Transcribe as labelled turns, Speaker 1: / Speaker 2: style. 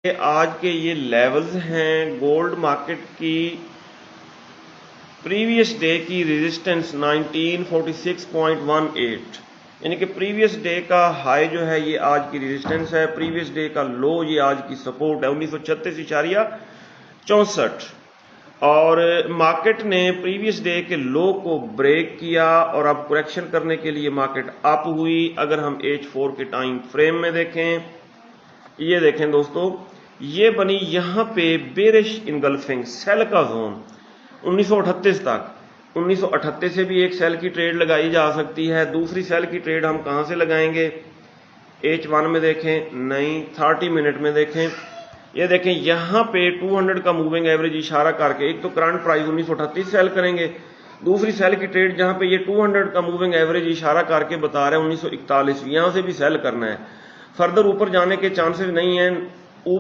Speaker 1: आज के ये लेवल्स हैं गोल्ड मार्केट की प्रीवियस डे की रेजिस्टेंस 1946.18 यानी कि प्रीवियस डे का हाई जो है ये आज की रेजिस्टेंस है, प्रीवियस डे का लो ये आज की सपोर्ट है 1936.64 और मार्केट ने प्रीवियस डे के लो को ब्रेक किया और अब करेक्शन करने के लिए मार्केट अप हुई। अगर हम H4 के टाइम फ्रेम में देखें, ये देखें दोस्तों, ये बनी यहां पे बेरिश इनगल्फिंग सेल का जोन 1938 तक। 1938 से भी एक सेल की ट्रेड लगाई जा सकती है। दूसरी सेल की ट्रेड हम कहां से लगाएंगे? H1 में देखें, नहीं 30 मिनट में देखें। ये देखें यहां पे 200 का मूविंग एवरेज इशारा करके एक तो करंट प्राइस 1938 सेल करेंगे, दूसरी सेल की ट्रेड जहां पे ये 200 का मूविंग एवरेज इशारा करके बता रहे हैं 1941, यहां से भी सेल करना है। फर्दर ऊपर जाने के चांसेस नहीं है।